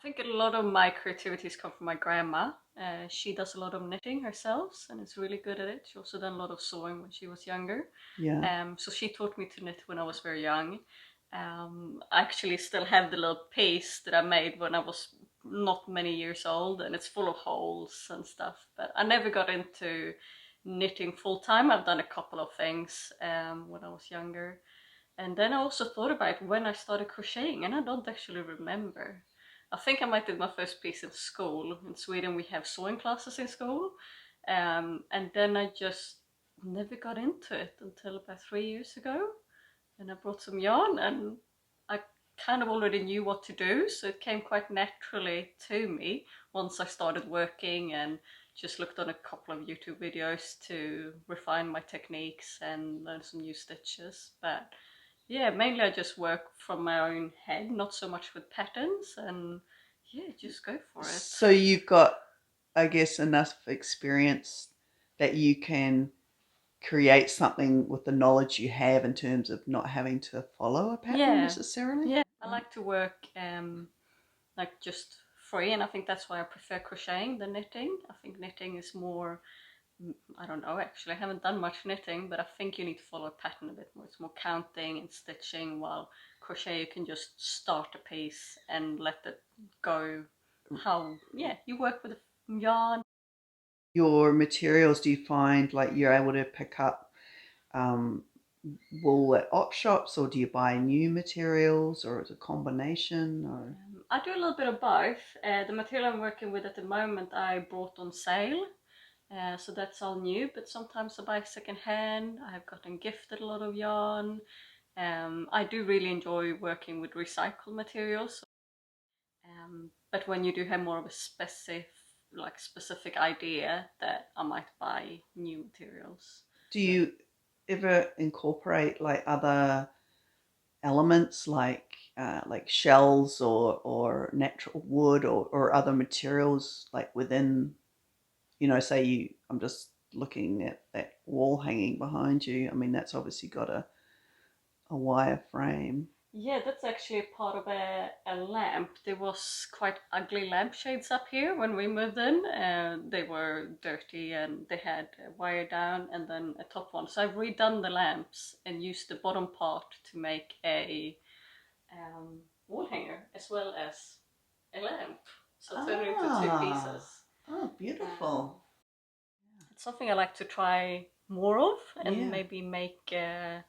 think a lot of my creativities come from my grandma. She does a lot of knitting herself and is really good at it. She also done a lot of sewing when she was younger. Yeah. So she taught me to knit when I was very young. I actually still have the little piece that I made when I was not many years old, and it's full of holes and stuff. But I never got into knitting full time. I've done a couple of things when I was younger. And then I also thought about when I started crocheting, and I don't actually remember. I think I might did my first piece in school. In Sweden, we have sewing classes in school. And then I just never got into it until about 3 years ago. And I brought some yarn, and I kind of already knew what to do, so it came quite naturally to me once I started working and just looked on a couple of YouTube videos to refine my techniques and learn some new stitches. But yeah, mainly I just work from my own head, not so much with patterns, and yeah, just go for it. So you've got, I guess, enough experience that you can create something with the knowledge you have in terms of not having to follow a pattern Yeah, necessarily. yeah, I Right. like to work like just free, and I think that's why I prefer crocheting than knitting. I think knitting is more, I don't know, actually I haven't done much knitting, but I think you need to follow a pattern a bit more. It's more counting and stitching, while crochet you can just start a piece and let it go. How, yeah, you work with yarn. Your materials, do you find like you're able to pick up um, wool at op shops, or do you buy new materials, or is it a combination? Or I do a little bit of both. The material I'm working with at the moment I brought on sale, so that's all new, but sometimes I buy second hand. I've gotten gifted a lot of yarn. I do really enjoy working with recycled materials, but when you do have more of a specific idea, that I might buy new materials. do you ever incorporate like other elements like shells or natural wood or other materials like within, say I'm just looking at that wall hanging behind you. I mean, that's obviously got a wire frame. Yeah, that's actually part of a lamp. There was quite ugly lampshades up here when we moved in. They were dirty and they had a wire down and then a top one. So I've redone the lamps and used the bottom part to make a wall hanger as well as a lamp. So turn it into two Ah, pieces. oh, Um, beautiful. it's something I like to try more of and Yeah. maybe make a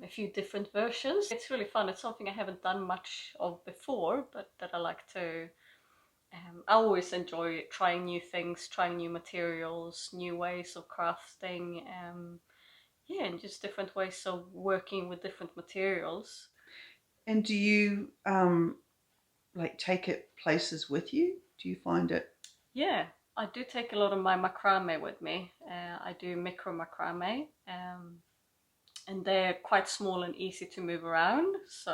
few different versions. It's really fun. It's something I haven't done much of before, but that I like to. I always enjoy trying new things, trying new materials, new ways of crafting. Yeah, and just different ways of working with different materials. And do you like take it places with you? Do you find it? Yeah, I do take a lot of my macrame with me. I do micro macrame. And they're quite small and easy to move around, so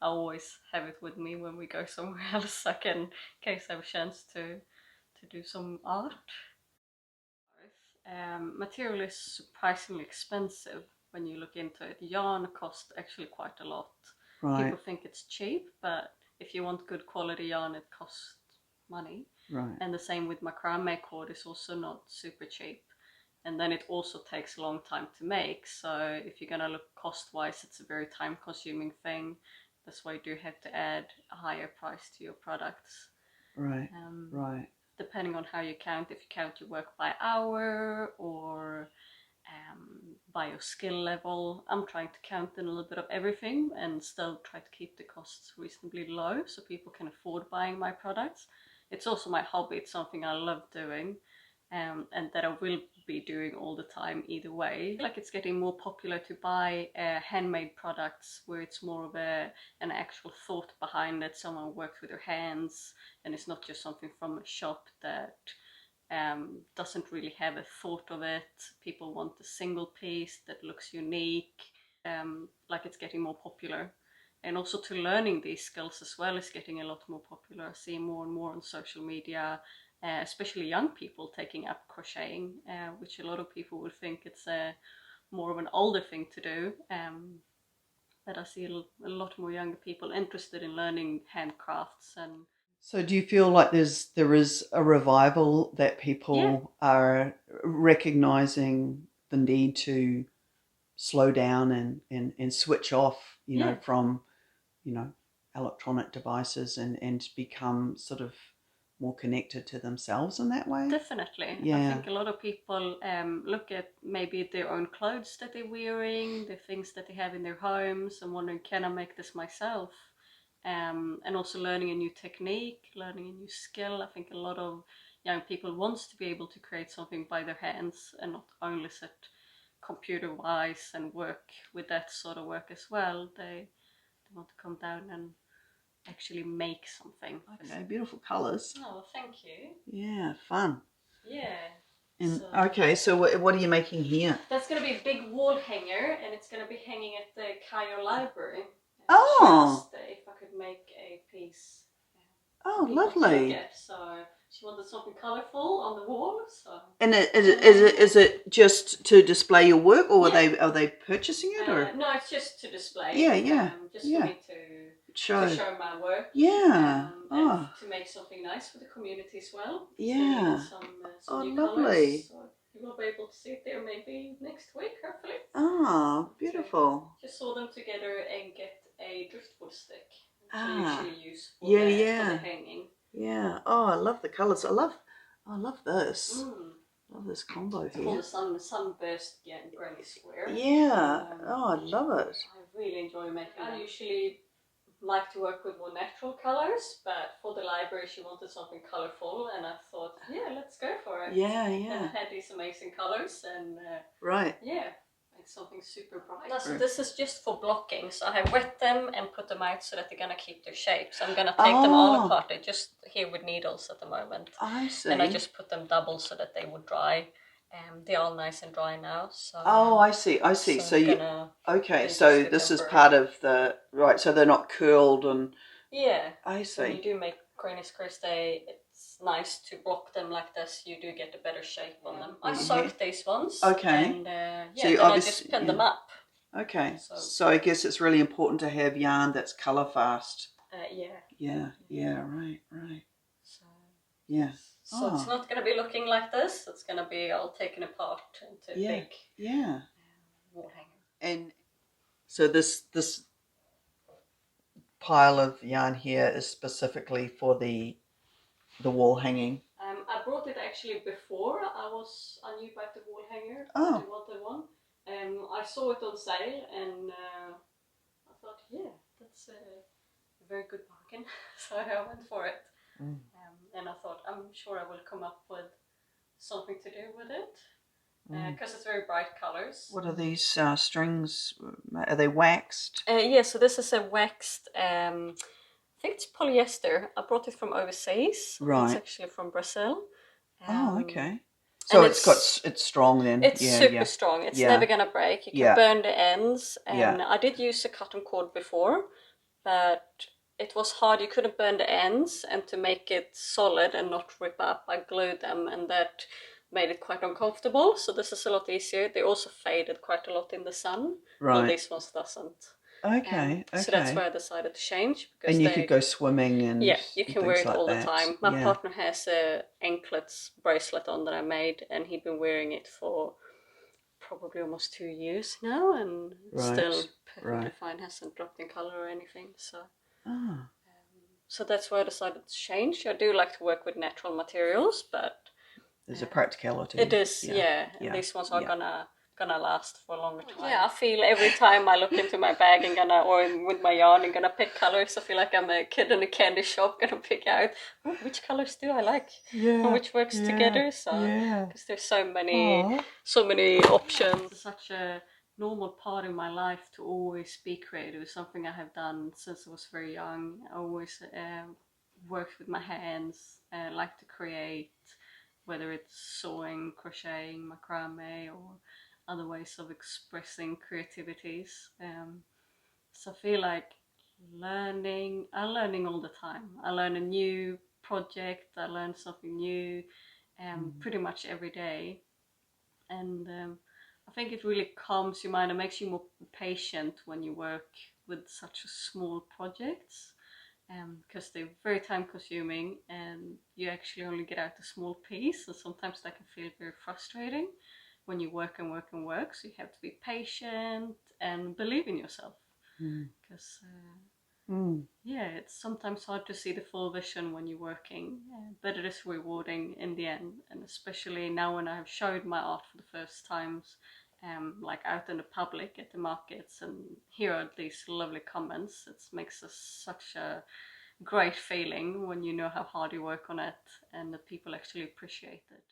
I always have it with me when we go somewhere else. I can, in case I have a chance to do some art. Material is surprisingly expensive when you look into it. Yarn costs actually quite a lot. Right, People think it's cheap, but if you want good quality yarn, it costs money. right. And the same with macrame cord is also not super cheap. And then it also takes a long time to make. So if you're gonna look cost wise, it's a very time consuming thing. That's why you do have to add a higher price to your products. Right, Um, right. Depending on how you count, if you count your work by hour or by your skill level. I'm trying to count in a little bit of everything and still try to keep the costs reasonably low so people can afford buying my products. It's also my hobby, it's something I love doing, and that I will be doing all the time either way. Like it's getting more popular to buy handmade products where it's more of an actual thought behind it. Someone works with their hands, and it's not just something from a shop that doesn't really have a thought of it. People want a single piece that looks unique. Like it's getting more popular. And also to learning these skills as well is getting a lot more popular. I see more and more on social media, especially young people taking up crocheting, which a lot of people would think it's a more of an older thing to do. But I see a lot more younger people interested in learning handcrafts and So do you feel like there is a revival that Yeah, people are recognizing the need to slow down and switch off, yeah. from, you know, electronic devices and become sort of more connected to themselves in that way? Definitely. I Yeah. think a lot of people look at maybe their own clothes that they're wearing, the things that they have in their homes, and wondering, can I make this myself? And also learning a new technique, learning a new skill. I think a lot of young people wants to be able to create something by their hands and not only sit computer wise and work with that sort of work as well. They want to come down and actually make something. Okay, beautiful colours. Oh, thank you. Yeah, fun. Yeah. And So okay, so what are you making here? that's going to be a big wall hanger, and it's going to be hanging at the Cairo Library. She Oh, asked if I could make a piece for oh, people to look lovely. at. So she wanted something colourful on the wall. So And is it just to display your work, or yeah, are they purchasing it, or? no, it's just to display. Yeah, yeah, Just for yeah. me to Show. show my work. Yeah. And Oh, to make something nice for the community as well. So we yeah. needed some Oh, new lovely. colours. So you will be able to see it there maybe next week, hopefully. Oh, So beautiful. just saw them together and get a driftwood stick, which I Ah, usually use yeah, for the yeah, hanging. yeah. Oh, I love the colours. I love this. Mm. Love this combo It's called here. a sunburst granny square. Yeah. Oh, I love it. I really enjoy making. I usually like to work with more natural colors, but for the library she wanted something colorful, and I thought, yeah, let's go for it. Yeah, And yeah. I had these amazing colors, and Right. yeah, make something super bright. No, so this is just for blocking. So I have wet them and put them out so that they're gonna keep their shape. So I'm gonna take them all apart. They're just here with needles at the moment. I see. And I just put them double so that they would dry. They're all nice and dry now. So Oh, I see. I see. So I'm you gonna okay? adjust So the this is temper. part of the right. So they're not curled and Yeah. I So when you see. do make granny squares, it's nice to block them like this. You do get a better shape on them. I soaked these ones. Okay. And So yeah, you then I obviously just pin them up. Okay. So So I guess it's really important to have yarn that's color fast. yeah. Yeah. Yeah. Right. Right. So Yeah. so it's not going to be looking like this. It's going to be all taken apart into a big wall hanger. And so this pile of yarn here is specifically for the wall hanging. I brought it actually before I knew about the wall hanger. Oh. I wanted one. I saw it on sale, and I thought, yeah, that's a very good bargain. So I went for it. And I thought, I'm sure I will come up with something to do with it. Because it's very bright colors. What are these strings? Are they waxed? Yeah, so this is a waxed, I think it's polyester. I brought it from overseas. Right. It's actually from Brazil. Okay. So it's strong then. It's super strong. It's never gonna break. You can burn the ends, and I did use a cotton cord before, but it was hard. You couldn't burn the ends, and to make it solid and not rip up, I glued them, and that made it quite uncomfortable. So this is a lot easier. They also faded quite a lot in the sun. Right. Well, this one doesn't. Okay. So that's why I decided to change. Because and you could go swimming and you can wear it all the time. My Yeah. partner has a anklets bracelet on that I made, and he'd been wearing it for probably almost 2 years now, and still perfectly fine, hasn't dropped in color or anything. So so that's why I decided to change. I do like to work with natural materials, but there's a practicality. it is, and these ones are gonna last for a longer time. Yeah, I feel every time I look into my bag and or with my yarn and gonna pick colors, I feel like I'm a kid in a candy shop gonna pick out which colors do I like and which works together. So because there's so many options. It's such a normal part in my life to always be creative. It's something I have done since I was very young. I always worked with my hands, like to create, whether it's sewing, crocheting, macrame, or other ways of expressing creativities. So I feel like I'm learning all the time. I learn a new project, I learn something new pretty much every day. And I think it really calms your mind and makes you more patient when you work with such small projects. because they're very time consuming and you actually only get out a small piece, and sometimes that can feel very frustrating when you work and work and work. So you have to be patient and believe in yourself, because yeah, it's sometimes hard to see the full vision when you're working, but it is rewarding in the end. And especially now when I have showed my art for the first times, like out in the public at the markets, and hear all these lovely comments, it makes us such a great feeling when you know how hard you work on it and that people actually appreciate it.